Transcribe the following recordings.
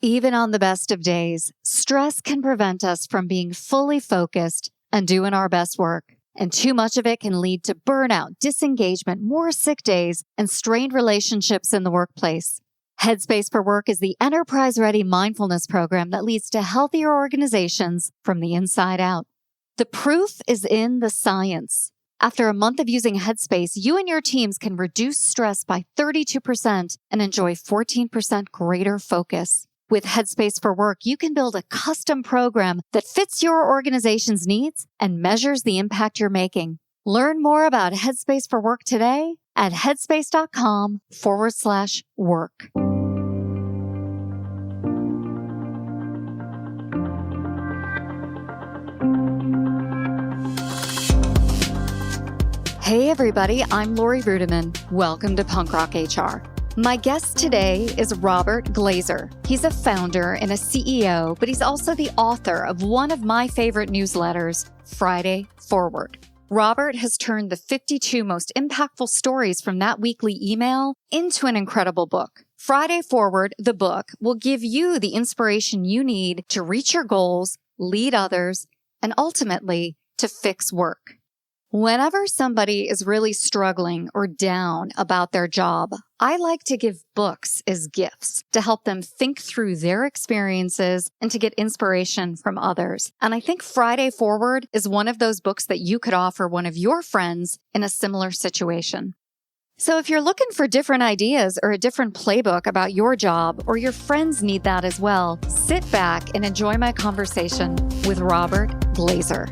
Even on the best of days, stress can prevent us from being fully focused and doing our best work. And too much of it can lead to burnout, disengagement, more sick days, and strained relationships in the workplace. Headspace for Work is the enterprise-ready mindfulness program that leads to healthier organizations from the inside out. The proof is in the science. After a month of using Headspace, you and your teams can reduce stress by 32% and enjoy 14% greater focus. With Headspace for Work, you can build a custom program that fits your organization's needs and measures the impact you're making. Learn more about Headspace for Work today at headspace.com/work. Hey everybody, I'm Lori Rudiman. Welcome to Punk Rock HR. My guest today is Robert Glazer. He's a founder and a CEO, but he's also the author of one of my favorite newsletters, Friday Forward. Robert has turned the 52 most impactful stories from that weekly email into an incredible book. Friday Forward, the book, will give you the inspiration you need to reach your goals, lead others, and ultimately to fix work. Whenever somebody is really struggling or down about their job, I like to give books as gifts to help them think through their experiences and to get inspiration from others. And I think Friday Forward is one of those books that you could offer one of your friends in a similar situation. So if you're looking for different ideas or a different playbook about your job, or your friends need that as well, sit back and enjoy my conversation with Robert Glazer.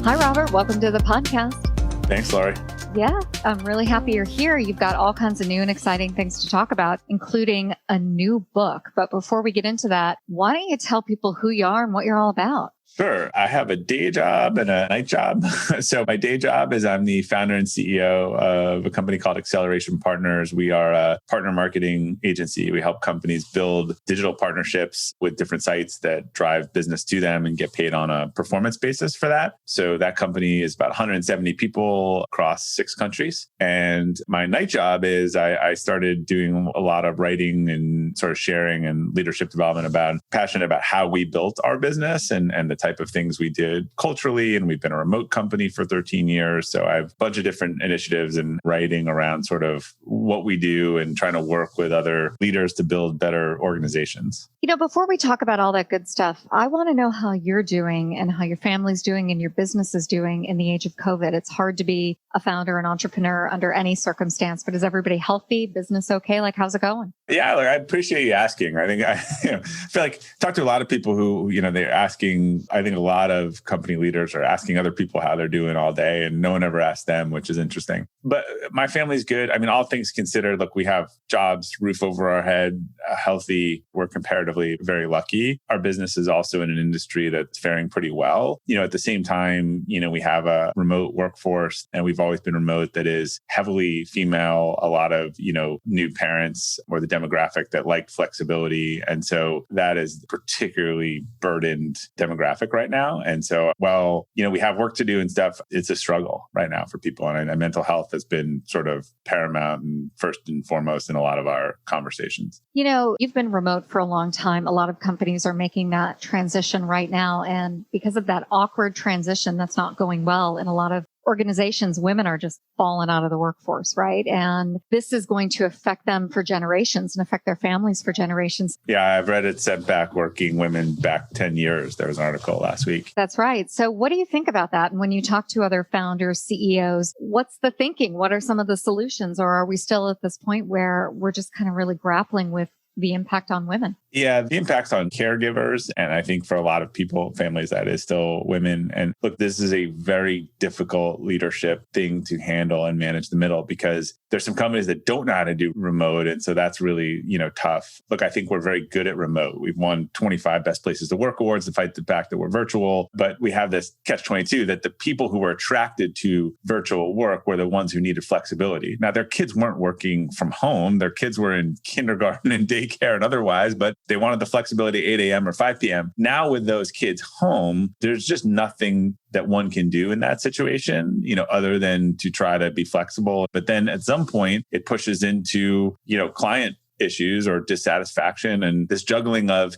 Hi, Robert. Welcome to the podcast. Thanks, Laurie. Yeah, I'm really happy you're here. You've got all kinds of new and exciting things to talk about, including a new book. But before we get into that, why don't you tell people who you are and what you're all about? Sure. I have a day job and a night job. So my day job is I'm the founder and CEO of a company called Acceleration Partners. We are a partner marketing agency. We help companies build digital partnerships with different sites that drive business to them and get paid on a performance basis for that. So that company is about 170 people across 6 countries. And my night job is I started doing a lot of writing and sort of sharing and leadership development passionate about how we built our business and the type of things we did culturally. And we've been a remote company for 13 years. So I have a bunch of different initiatives and writing around sort of what we do and trying to work with other leaders to build better organizations. You know, before we talk about all that good stuff, I want to know how you're doing and how your family's doing and your business is doing in the age of COVID. It's hard to be a founder and entrepreneur under any circumstance, but is everybody healthy? Business okay? Like, how's it going? Yeah, I appreciate you asking. I think I feel like talk to a lot of people who, they're asking. I think a lot of company leaders are asking other people how they're doing all day, and no one ever asks them, which is interesting. But my family's good. I mean, all things considered, look, we have jobs, roof over our head, healthy. We're comparatively very lucky. Our business is also in an industry that's faring pretty well. At the same time, we have a remote workforce, and we've always been remote that is heavily female. A lot of, new parents or the demographic that liked flexibility. And so that is particularly burdened demographic right now. And so, while, we have work to do and stuff, it's a struggle right now for people. And mental health has been sort of paramount and first and foremost in a lot of our conversations. You've been remote for a long time. A lot of companies are making that transition right now. And because of that awkward transition that's not going well in a lot of organizations, women are just falling out of the workforce, right? And this is going to affect them for generations and affect their families for generations. Yeah, I've read it set back working women back 10 years. There was an article last week. That's right. So what do you think about that? And when you talk to other founders, CEOs, what's the thinking? What are some of the solutions? Or are we still at this point where we're just kind of really grappling with the impact on women? Yeah, the impacts on caregivers. And I think for a lot of people, families, that is still women. And look, this is a very difficult leadership thing to handle and manage the middle, because there's some companies that don't know how to do remote. And so that's really, tough. Look, I think we're very good at remote. We've won 25 Best Places to Work awards to fight the fact that we're virtual. But we have this catch-22 that the people who were attracted to virtual work were the ones who needed flexibility. Now, their kids weren't working from home. Their kids were in kindergarten and daycare and otherwise, but they wanted the flexibility 8 a.m. or 5 p.m. Now with those kids home, there's just nothing that one can do in that situation, other than to try to be flexible. But then at some point, it pushes into, client issues or dissatisfaction and this juggling of,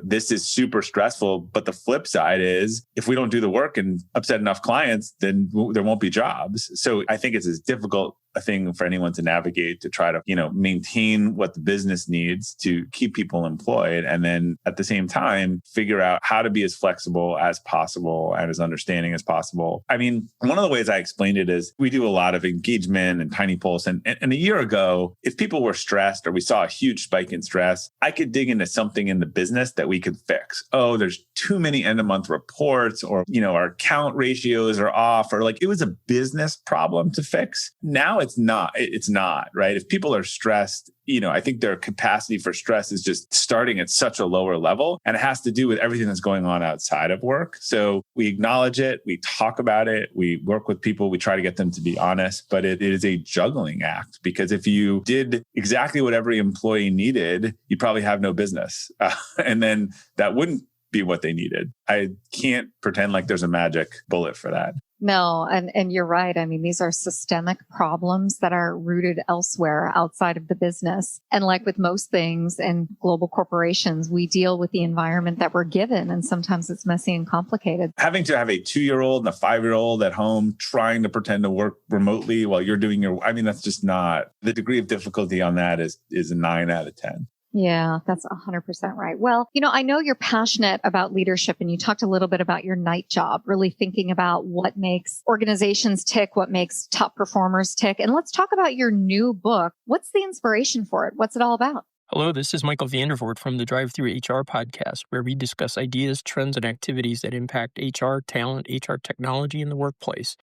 this is super stressful. But the flip side is if we don't do the work and upset enough clients, then there won't be jobs. So I think it's as difficult a thing for anyone to navigate to try to, maintain what the business needs to keep people employed. And then at the same time, figure out how to be as flexible as possible and as understanding as possible. I mean, one of the ways I explained it is we do a lot of engagement and Tiny Pulse. And a year ago, if people were stressed or we saw a huge spike in stress, I could dig into something in the business that we could fix. Oh, there's too many end of month reports, or, our count ratios are off, or like it was a business problem to fix. Now it's not, right? If people are stressed, I think their capacity for stress is just starting at such a lower level, and it has to do with everything that's going on outside of work. So we acknowledge it, we talk about it, we work with people, we try to get them to be honest, but it is a juggling act, because if you did exactly what every employee needed, you'd probably have no business. And then that wouldn't be what they needed. I can't pretend like there's a magic bullet for that. No, and you're right. I mean, these are systemic problems that are rooted elsewhere outside of the business. And like with most things in global corporations, we deal with the environment that we're given. And sometimes it's messy and complicated. Having to have a 2-year-old and a 5-year-old at home trying to pretend to work remotely while you're doing that's just not, the degree of difficulty on that is a 9 out of 10. Yeah, that's 100% right. Well, I know you're passionate about leadership, and you talked a little bit about your night job, really thinking about what makes organizations tick, what makes top performers tick. And let's talk about your new book. What's the inspiration for it? What's it all about? Hello, this is Michael Vandervoort from the Drive-Thru HR podcast, where we discuss ideas, trends, and activities that impact HR, talent, HR technology in the workplace.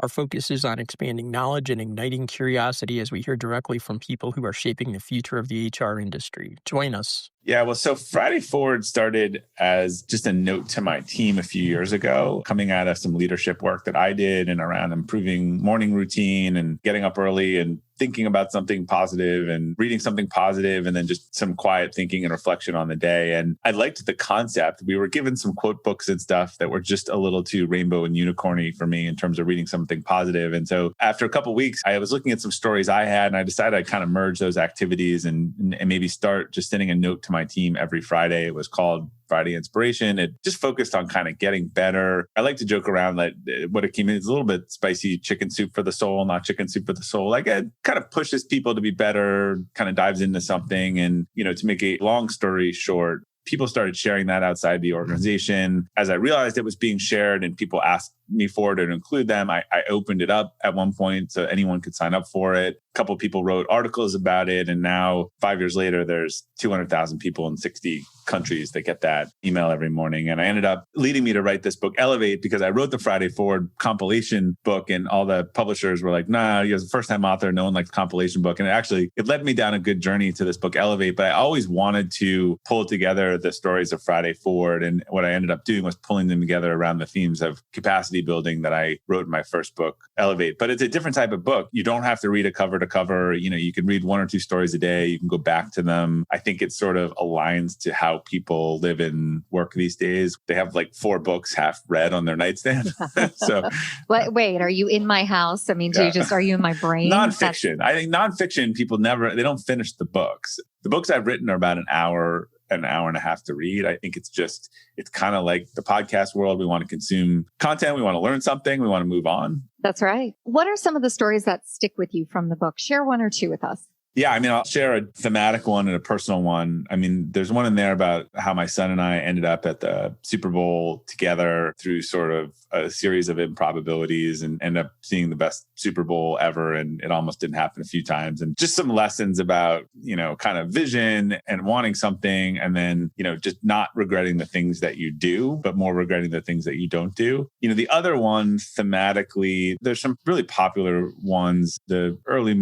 Our focus is on expanding knowledge and igniting curiosity as we hear directly from people who are shaping the future of the HR industry. Join us. Yeah, well, so Friday Forward started as just a note to my team a few years ago, coming out of some leadership work that I did and around improving morning routine and getting up early and thinking about something positive and reading something positive, and then just some quiet thinking and reflection on the day. And I liked the concept. We were given some quote books and stuff that were just a little too rainbow and unicorny for me in terms of reading something positive. And so after a couple of weeks, I was looking at some stories I had, and I decided I'd kind of merge those activities and maybe start just sending a note to my team every Friday. It was called Friday Inspiration. It just focused on kind of getting better. I like to joke around that what it came in is a little bit spicy chicken soup for the soul, not chicken soup for the soul. Like it kind of pushes people to be better, kind of dives into something. And, to make a long story short, people started sharing that outside the organization. As I realized it was being shared and people asked me for it or to include them, I opened it up at one point so anyone could sign up for it. A couple of people wrote articles about it. And now 5 years later, there's 200,000 people in 60 countries that get that email every morning. And I ended up leading me to write this book, Elevate, because I wrote the Friday Forward compilation book and all the publishers were like, nah, you're a first-time author. No one likes compilation book. And it led me down a good journey to this book, Elevate. But I always wanted to pull together the stories of Friday Forward. And what I ended up doing was pulling them together around the themes of capacity building that I wrote in my first book, Elevate. But it's a different type of book. You don't have to read it cover to cover. You can read 1 or 2 stories a day. You can go back to them. I think it sort of aligns to how people live and work these days. They have like 4 books half read on their nightstand. So, wait, are you in my house? I mean, are you in my brain? Nonfiction. I think nonfiction, people they don't finish the books. The books I've written are about an hour and a half to read. I think it's kind of like the podcast world. We want to consume content. We want to learn something. We want to move on. That's right. What are some of the stories that stick with you from the book? Share 1 or 2 with us. Yeah, I mean, I'll share a thematic one and a personal one. I mean, there's one in there about how my son and I ended up at the Super Bowl together through sort of a series of improbabilities and end up seeing the best Super Bowl ever. And it almost didn't happen a few times. And just some lessons about, kind of vision and wanting something. And then, just not regretting the things that you do, but more regretting the things that you don't do. The other one thematically, there's some really popular ones. The early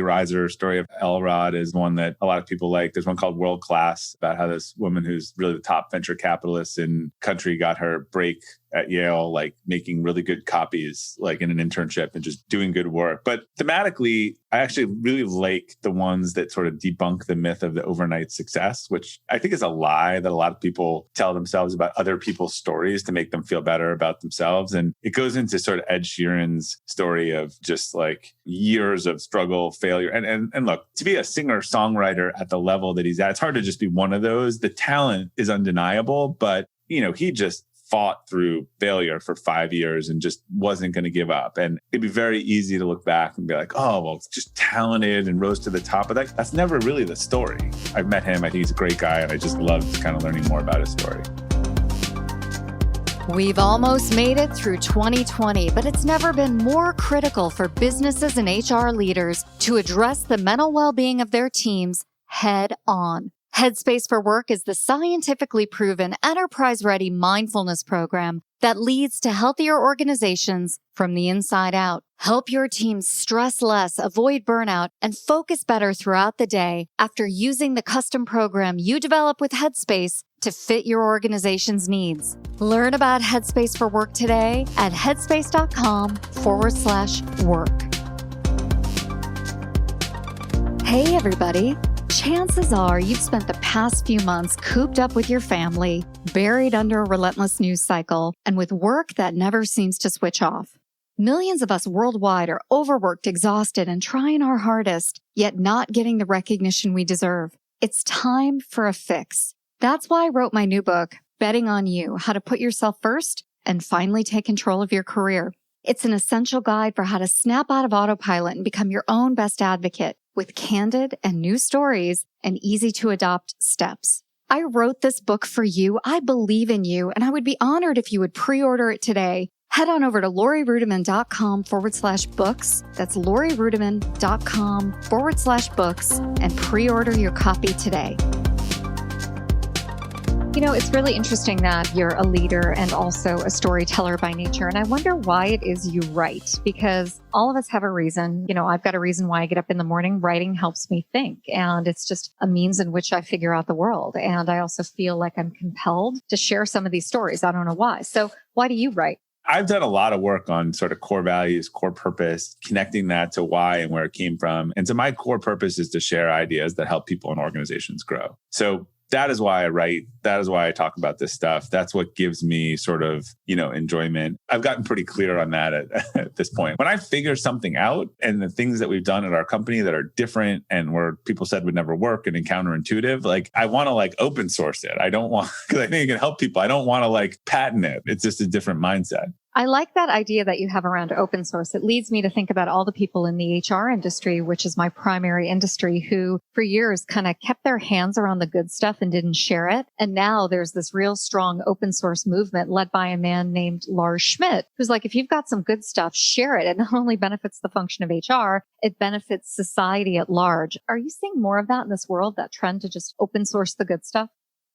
riser story of Elrod is one that a lot of people like. There's one called World Class about how this woman who's really the top venture capitalist in country got her break at Yale, like making really good copies, like in an internship and just doing good work. But thematically, I actually really like the ones that sort of debunk the myth of the overnight success, which I think is a lie that a lot of people tell themselves about other people's stories to make them feel better about themselves. And it goes into sort of Ed Sheeran's story of just like years of struggle, failure. And look, to be a singer-songwriter at the level that he's at, it's hard to just be one of those. The talent is undeniable, but he just fought through failure for 5 years and just wasn't going to give up. And it'd be very easy to look back and be like, oh, well, it's just talented and rose to the top. But that's never really the story. I've met him. I think he's a great guy. And I just loved kind of learning more about his story. We've almost made it through 2020, but it's never been more critical for businesses and HR leaders to address the mental well-being of their teams head on. Headspace for Work is the scientifically proven enterprise-ready mindfulness program that leads to healthier organizations from the inside out. Help your team stress less, avoid burnout, and focus better throughout the day after using the custom program you develop with Headspace to fit your organization's needs. Learn about Headspace for Work today at headspace.com/work. Hey, everybody. Chances are you've spent the past few months cooped up with your family, buried under a relentless news cycle, and with work that never seems to switch off. Millions of us worldwide are overworked, exhausted, and trying our hardest, yet not getting the recognition we deserve. It's time for a fix. That's why I wrote my new book, Betting on You: How to Put Yourself First and Finally Take Control of Your Career. It's an essential guide for how to snap out of autopilot and become your own best advocate, with candid and new stories and easy to adopt steps. I wrote this book for you. I believe in you, and I would be honored if you would pre-order it today. Head on over to lorirudiman.com/books. That's lorirudiman.com/books and pre-order your copy today. It's really interesting that you're a leader and also a storyteller by nature. And I wonder why it is you write, because all of us have a reason. I've got a reason why I get up in the morning. Writing helps me think. And it's just a means in which I figure out the world. And I also feel like I'm compelled to share some of these stories. I don't know why. So why do you write? I've done a lot of work on sort of core values, core purpose, connecting that to why and where it came from. And so my core purpose is to share ideas that help people and organizations grow. So that is why I write. That is why I talk about this stuff. That's what gives me sort of, enjoyment. I've gotten pretty clear on that at this point. When I figure something out and the things that we've done at our company that are different and where people said would never work and counterintuitive, like I want to open source it. I don't want, because I think it can help people. I don't want to patent it. It's just a different mindset. I like that idea that you have around open source. It leads me to think about all the people in the HR industry, which is my primary industry, who for years kind of kept their hands around the good stuff and didn't share it. And now there's this real strong open source movement led by a man named Lars Schmidt, who's like, if you've got some good stuff, share it. It not only benefits the function of HR, it benefits society at large. Are you seeing more of that in this world, that trend to just open source the good stuff?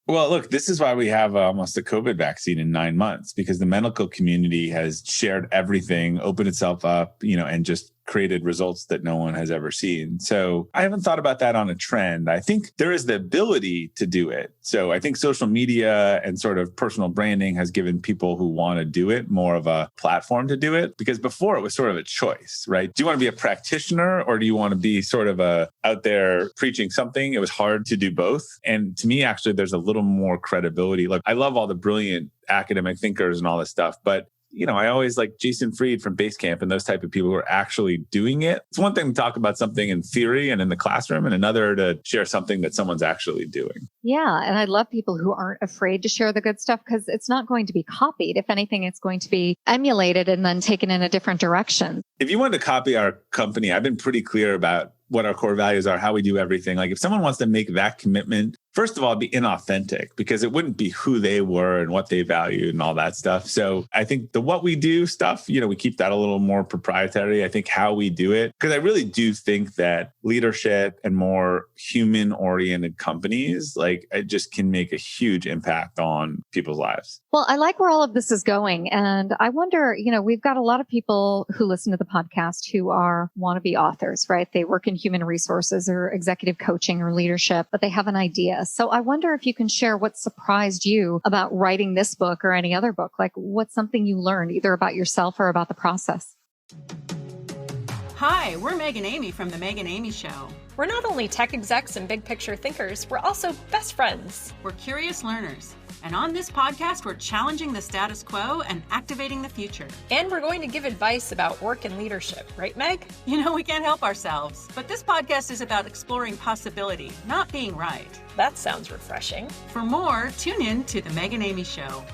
Well, look, this is why we have almost a COVID vaccine in 9 months, because the medical community has shared everything, opened itself up, and just created results that no one has ever seen. So I haven't thought about that on a trend. I think there is the ability to do it. So I think social media and sort of personal branding has given people who want to do it more of a platform to do it, because before it was sort of a choice, right? Do you want to be a practitioner or do you want to be sort of out there preaching something? It was hard to do both. And to me, actually, there's a little more credibility. Look, I love all the brilliant academic thinkers and all this stuff, but I always like Jason Fried from Basecamp and those type of people who are actually doing it. It's one thing to talk about something in theory and in the classroom, and another to share something that someone's actually doing. Yeah. And I love people who aren't afraid to share the good stuff, because it's not going to be copied. If anything, it's going to be emulated and then taken in a different direction. If you want to copy our company, I've been pretty clear about what our core values are, how we do everything. Like if someone wants to make that commitment, first of all, be inauthentic, because it wouldn't be who they were and what they valued and all that stuff. So I think the what we do stuff, we keep that a little more proprietary. I think how we do it, because I really do think that leadership and more human oriented companies, it just can make a huge impact on people's lives. Well, I like where all of this is going. And I wonder, we've got a lot of people who listen to the podcast who are wannabe authors, right? They work in human resources or executive coaching or leadership, but they have an idea, process. So I wonder if you can share what surprised you about writing this book or any other book. Like, what's something you learned either about yourself or about the process? Hi, we're Meg and Amy from The Meg and Amy Show. We're not only tech execs and big picture thinkers, we're also best friends. We're curious learners. And on this podcast, we're challenging the status quo and activating the future. And we're going to give advice about work and leadership, right, Meg? You know, we can't help ourselves. But this podcast is about exploring possibility, not being right. That sounds refreshing. For more, tune in to The Meg and Amy Show.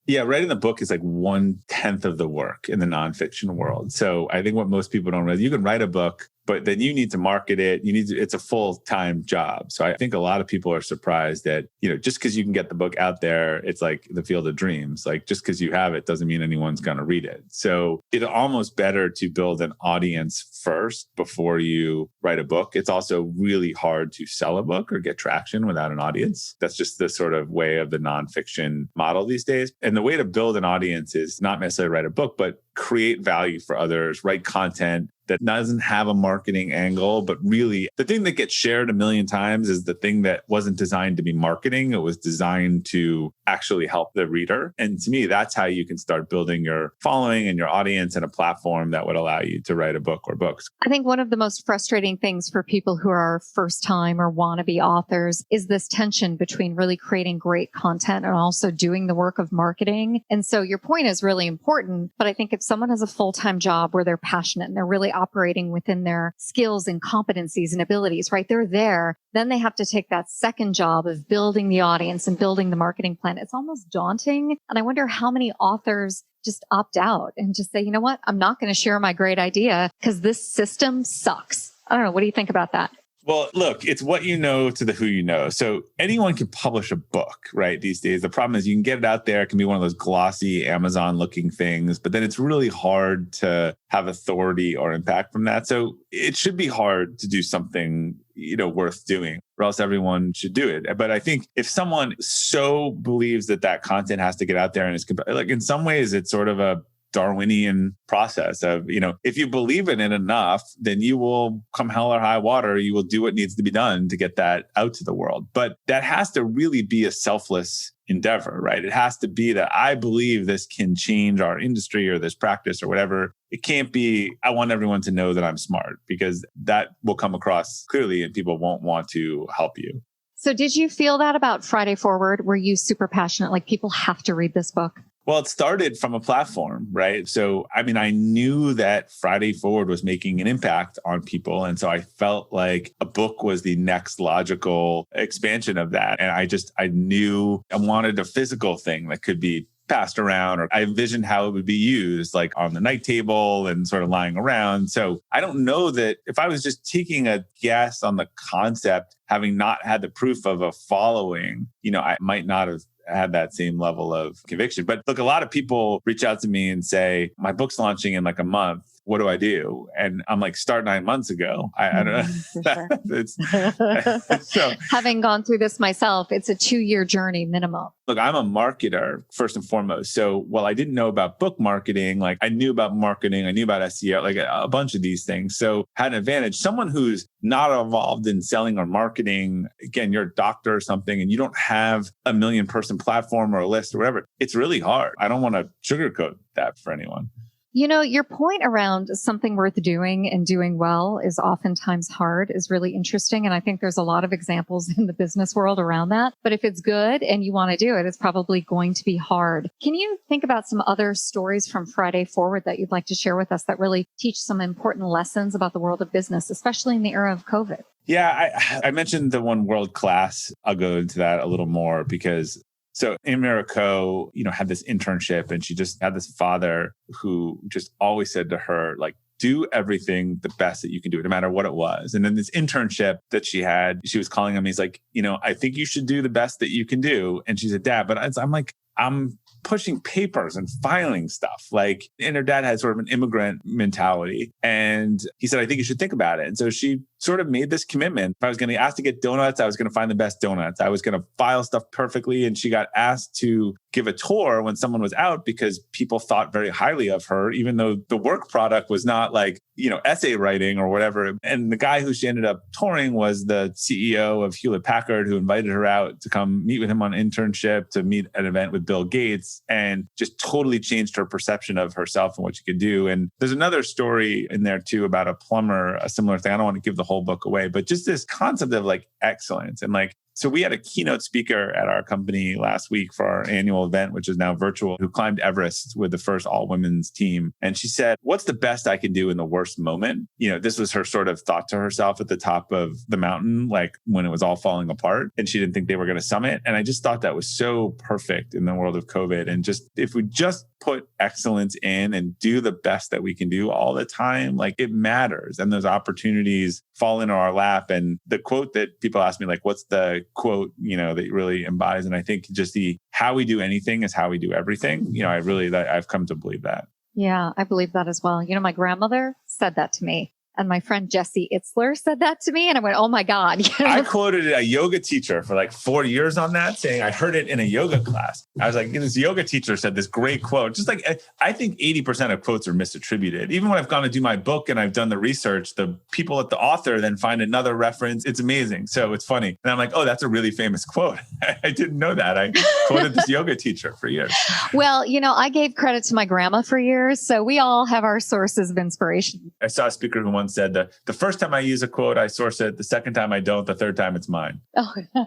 Yeah, writing the book is like 1/10 of the work in the nonfiction world. So I think what most people don't realize, you can write a book, but then you need to market it. It's a full-time job. So I think a lot of people are surprised that, just because you can get the book out there, it's like the field of dreams. Like just because you have it doesn't mean anyone's going to read it. So it's almost better to build an audience first before you write a book. It's also really hard to sell a book or get traction without an audience. That's just the sort of way of the nonfiction model these days. And the way to build an audience is not necessarily write a book, but create value for others, write content that doesn't have a marketing angle, but really the thing that gets shared a million times is the thing that wasn't designed to be marketing. It was designed to actually help the reader. And to me, that's how you can start building your following and your audience and a platform that would allow you to write a book or books. I think one of the most frustrating things for people who are first time or wannabe authors is this tension between really creating great content and also doing the work of marketing. And so your point is really important, but I think if someone has a full-time job where they're passionate and they're really operating within their skills and competencies and abilities, right? They're there. Then they have to take that second job of building the audience and building the marketing plan. It's almost daunting. And I wonder how many authors just opt out and just say, you know what? I'm not going to share my great idea because this system sucks. I don't know. What do you think about that? Well, look, it's what you know to the who you know. So anyone can publish a book, right? These days, the problem is you can get it out there. It can be one of those glossy Amazon looking things, but then it's really hard to have authority or impact from that. So it should be hard to do something, worth doing, or else everyone should do it. But I think if someone so believes that content has to get out there and it's like in some ways, it's sort of a Darwinian process of, if you believe in it enough, then you will come hell or high water. You will do what needs to be done to get that out to the world. But that has to really be a selfless endeavor, right? It has to be that I believe this can change our industry or this practice or whatever. It can't be, I want everyone to know that I'm smart, because that will come across clearly and people won't want to help you. So did you feel that about Friday Forward? Were you super passionate? Like people have to read this book? Well, it started from a platform, right? So, I knew that Friday Forward was making an impact on people. And so I felt like a book was the next logical expansion of that. And I knew I wanted a physical thing that could be passed around, or I envisioned how it would be used, like on the night table and sort of lying around. So I don't know that if I was just taking a guess on the concept, having not had the proof of a following, I might not have had that same level of conviction. But look, a lot of people reach out to me and say, my book's launching in like a month. What do I do? And I'm like, start 9 months ago. I don't know. Sure. So, having gone through this myself, it's a 2-year journey minimum. Look, I'm a marketer first and foremost. So while I didn't know about book marketing, like I knew about marketing, I knew about SEO, like a bunch of these things. So had an advantage. Someone who's not involved in selling or marketing, again, you're a doctor or something, and you don't have a 1 million person platform or a list or whatever. It's really hard. I don't want to sugarcoat that for anyone. Your point around something worth doing and doing well is oftentimes hard is really interesting. And I think there's a lot of examples in the business world around that. But if it's good and you want to do it, it's probably going to be hard. Can you think about some other stories from Friday Forward that you'd like to share with us that really teach some important lessons about the world of business, especially in the era of COVID? Yeah, I mentioned the one world class. I'll go into that a little more because so Amy Miracle, had this internship, and she just had this father who just always said to her, like, do everything the best that you can do, no matter what it was. And then this internship that she had, she was calling him. He's like, I think you should do the best that you can do. And she said, Dad, but I'm like, I'm pushing papers and filing stuff. And her dad had sort of an immigrant mentality. And he said, I think you should think about it. And so she sort of made this commitment. If I was going to ask to get donuts, I was going to find the best donuts. I was going to file stuff perfectly. And she got asked to give a tour when someone was out because people thought very highly of her, even though the work product was not like, essay writing or whatever. And the guy who she ended up touring was the CEO of Hewlett Packard, who invited her out to come meet with him on internship, to meet at an event with Bill Gates, and just totally changed her perception of herself and what she could do. And there's another story in there too about a plumber, a similar thing. I don't want to give the whole book away, but just this concept of like excellence and like, so we had a keynote speaker at our company last week for our annual event, which is now virtual, who climbed Everest with the first all-women's team. And she said, what's the best I can do in the worst moment? This was her sort of thought to herself at the top of the mountain, like when it was all falling apart and she didn't think they were going to summit. And I just thought that was so perfect in the world of COVID. And just, if we just put excellence in and do the best that we can do all the time, like it matters. And those opportunities fall into our lap. And the quote that people ask me, like, what's the quote, that really embodies? And I think just how we do anything is how we do everything. I've come to believe that. Yeah, I believe that as well. My grandmother said that to me. And my friend Jesse Itzler said that to me. And I went, oh my God. I quoted a yoga teacher for like 4 years on that, saying I heard it in a yoga class. I was like, this yoga teacher said this great quote. Just like, I think 80% of quotes are misattributed. Even when I've gone to do my book and I've done the research, the people at the author then find another reference. It's amazing. So it's funny. And I'm like, oh, that's a really famous quote. I didn't know that. I quoted this yoga teacher for years. Well, I gave credit to my grandma for years. So we all have our sources of inspiration. I saw a speaker who once said that the first time I use a quote, I source it. The second time I don't. The third time it's mine. Oh, I'm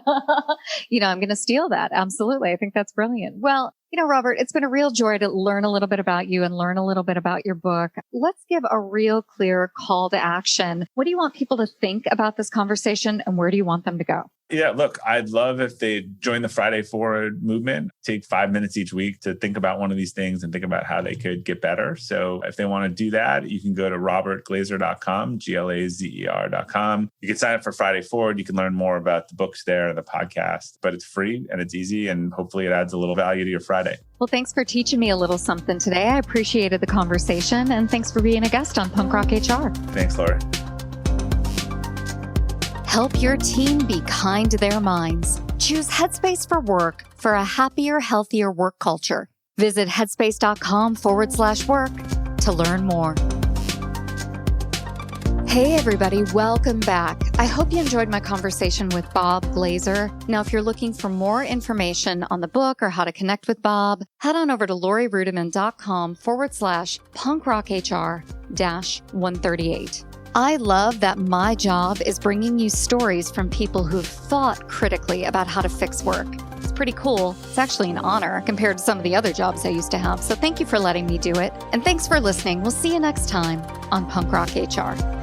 going to steal that. Absolutely. I think that's brilliant. Well, Robert, it's been a real joy to learn a little bit about you and learn a little bit about your book. Let's give a real clear call to action. What do you want people to think about this conversation and where do you want them to go? Yeah, look, I'd love if they join the Friday Forward movement, take 5 minutes each week to think about one of these things and think about how they could get better. So if they want to do that, you can go to robertglazer.com, glazer.com. You can sign up for Friday Forward. You can learn more about the books there and the podcast, but it's free and it's easy. And hopefully it adds a little value to your Friday. Well, thanks for teaching me a little something today. I appreciated the conversation and thanks for being a guest on Punk Rock HR. Thanks, Lori. Help your team be kind to their minds. Choose Headspace for work for a happier, healthier work culture. Visit headspace.com/work to learn more. Hey, everybody. Welcome back. I hope you enjoyed my conversation with Bob Glazer. Now, if you're looking for more information on the book or how to connect with Bob, head on over to lorirudiman.com/punkrocHR-138. I love that my job is bringing you stories from people who've thought critically about how to fix work. It's pretty cool. It's actually an honor compared to some of the other jobs I used to have. So thank you for letting me do it. And thanks for listening. We'll see you next time on Punk Rock HR.